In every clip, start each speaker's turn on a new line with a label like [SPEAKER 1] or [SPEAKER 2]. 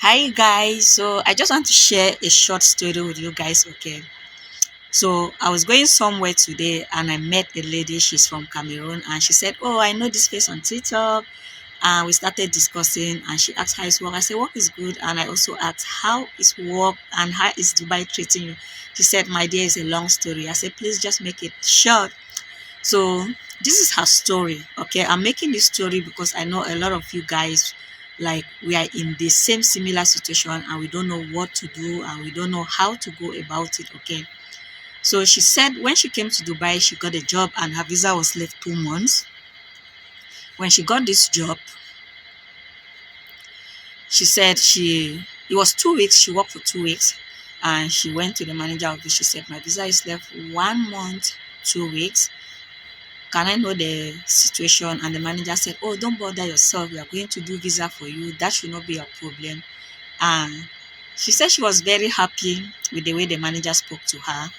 [SPEAKER 1] Hi guys, so I just want to share a short story with you guys, okay? So I was going somewhere today and I met a lady. She's from Cameroon and she said, "Oh, I know this face on TikTok." And we started discussing and she asked how is work. I said, "Work is good." And I also asked, "How is work and how is Dubai treating you?" She said, "My dear, it's a long story." I said, "Please just make it short." So this is her story. Okay, I'm making this story because I know a lot of you guys, like, we are in the same similar situation and we don't know what to do and we don't know how to go about it. Okay, so she said when she came to Dubai, she got a job and her visa was left 2 months. When she got this job, she said it was 2 weeks. She worked for 2 weeks and she went to the manager office. She said, "My visa is left 1 month, 2 weeks. Can I know the situation?" And the manager said, "Oh, don't bother yourself. We are going to do visa for you. That should not be a problem." And she said she was very happy with the way the manager spoke to her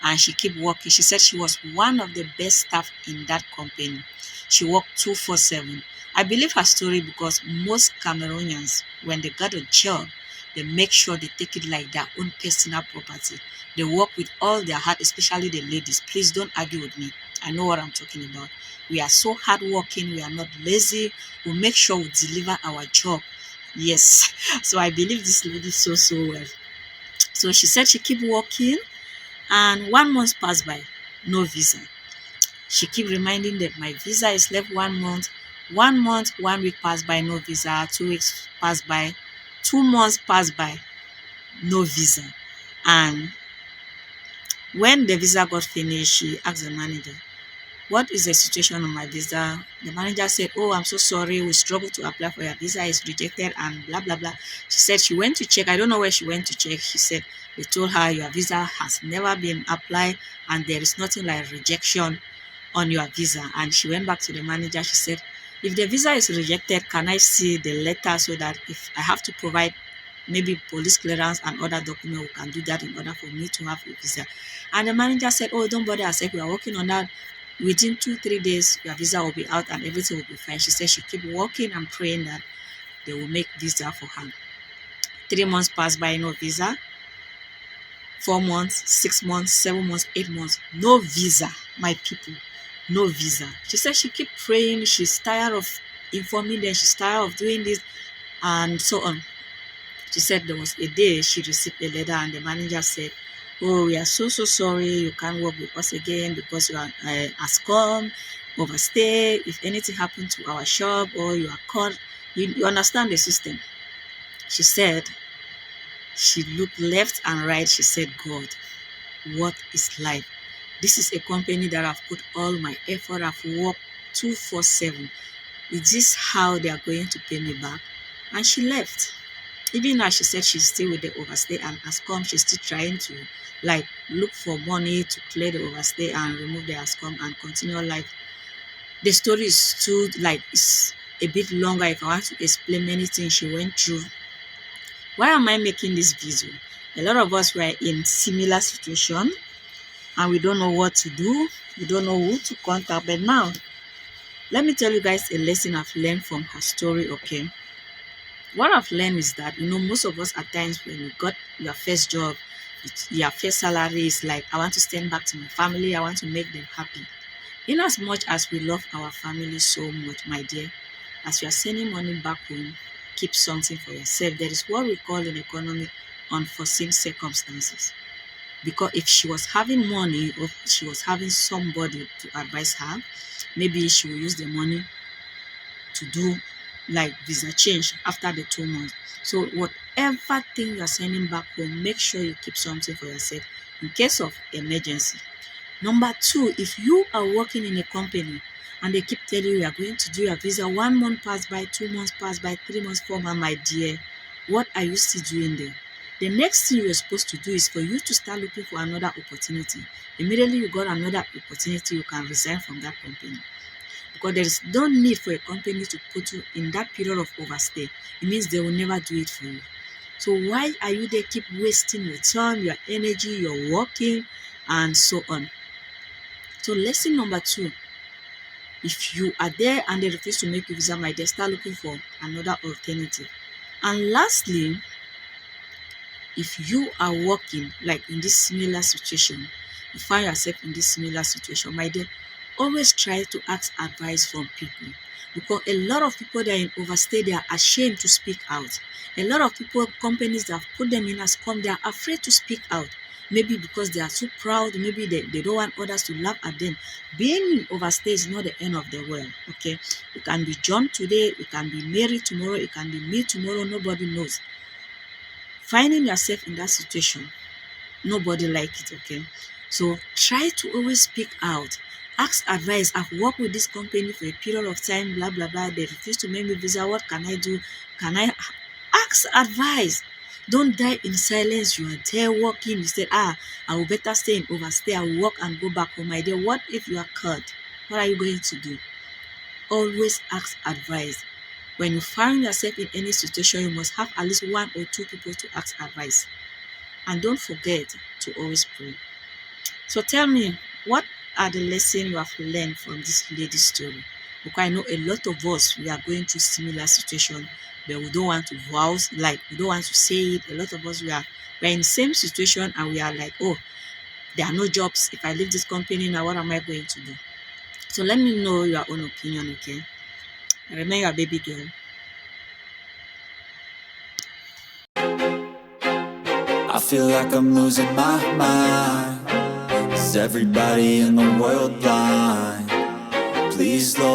[SPEAKER 1] and she kept working. She said she was one of the best staff in that company. She worked 247. I believe her story because most Cameroonians, when they got a job, they make sure they take it like their own personal property. They work with all their heart, especially the ladies. Please don't argue with me. I know what I'm talking about. We are so hardworking. We are not lazy. We make sure we deliver our job. Yes. So I believe this lady so well. So she said she keep working and 1 month passed by, no visa. She keep reminding them my visa is left 1 month. 1 month, 1 week passed by, no visa. 2 weeks passed by, 2 months passed by, no visa. And when the visa got finished, she asked the manager, "What is the situation on my visa?" The manager said, "Oh, I'm so sorry. We struggled to apply for your visa. It's rejected and blah, blah, blah." She said she went to check. I don't know where she went to check. She said they told her your visa has never been applied and there is nothing like rejection on your visa. And she went back to the manager. She said, "If the visa is rejected, can I see the letter so that if I have to provide maybe police clearance and other document, we can do that in order for me to have a visa?" And the manager said, "Oh, don't bother yourself. We are working on that. Within 2 3 days your visa will be out and everything will be fine." She said she keep working and praying that they will make visa for her. 3 months passed by, no visa. 4 months, 6 months, 7 months, 8 months, no visa. My people, no visa. She said she keep praying. She's tired of informing them. She's tired of doing this and so on. She said there was a day she received a letter and the manager said, "Oh, we are so sorry. You can't work with us again because you are ASCOM, overstay. If anything happened to our shop or you are caught, you understand the system." She said she looked left and right. She said, "God, what is life? This is a company that I've put all my effort. I've worked 247. Is this how they are going to pay me back?" And she left. Even now, she said she's still with the overstay and ASCOM. She's still trying to like look for money to clear the overstay and remove the ASCOM and continue life. The story is too like it's a bit longer if I want to explain many things she went through. Why am I making this video? A lot of us were in similar situation and we don't know what to do. We don't know who to contact. But now, let me tell you guys a lesson I've learned from her story, okay? What I've learned is that, most of us at times when you got your first job, your first salary is like, I want to stand back to my family, I want to make them happy. In as much as we love our family so much, my dear, as you are sending money back home, keep something for yourself. There is what we call in economic unforeseen circumstances. Because if she was having money or she was having somebody to advise her, maybe she will use the money to do like visa change after the 2 months. So whatever thing you're sending back home, make sure you keep something for yourself in case of emergency. Number two, if you are working in a company and they keep telling you are going to do your visa, 1 month pass by, 2 months pass by, 3 months, 4 months, my dear, what are you still doing there? The next thing you're supposed to do is for you to start looking for another opportunity. Immediately you got another opportunity, you can resign from that company. Because there is no need for a company to put you in that period of overstay. It means they will never do it for you. So why are you there keep wasting your time, your energy, your working, and so on? So lesson number two, if you are there and they refuse to make you visa, my dear, start looking for another alternative. And lastly, if you are working like in this similar situation, you find yourself in this similar situation, my dear, always try to ask advice from people, because a lot of people that are in overstay, they are ashamed to speak out. A lot of people, companies that have put them in as come, they are afraid to speak out. Maybe because they are too proud, maybe they don't want others to laugh at them. Being in overstay is not the end of the world, okay? You can be John today, you can be Mary tomorrow, you can be me tomorrow, nobody knows. Finding yourself in that situation, nobody like it, okay? So try to always speak out. Ask advice. I've worked with this company for a period of time, blah blah blah. They refuse to make me visa. What can I do? Can I ask advice? Don't die in silence. You are there working. You said, I will better stay in overstay. I will work and go back home. My dear, what if you are caught? What are you going to do? Always ask advice. When you find yourself in any situation, you must have at least one or two people to ask advice. And don't forget to always pray. So tell me, what are the lessons you have learned from this lady's story? Because I know a lot of us, we are going through similar situation, but we don't want to voice, like we don't want to say it. A lot of us, we're in the same situation and we are like, oh, there are no jobs. If I leave this company now, what am I going to do? So let me know your own opinion, okay? Remember, you're a baby girl.
[SPEAKER 2] I feel like I'm losing my mind. Is everybody in the world blind? Please, Lord.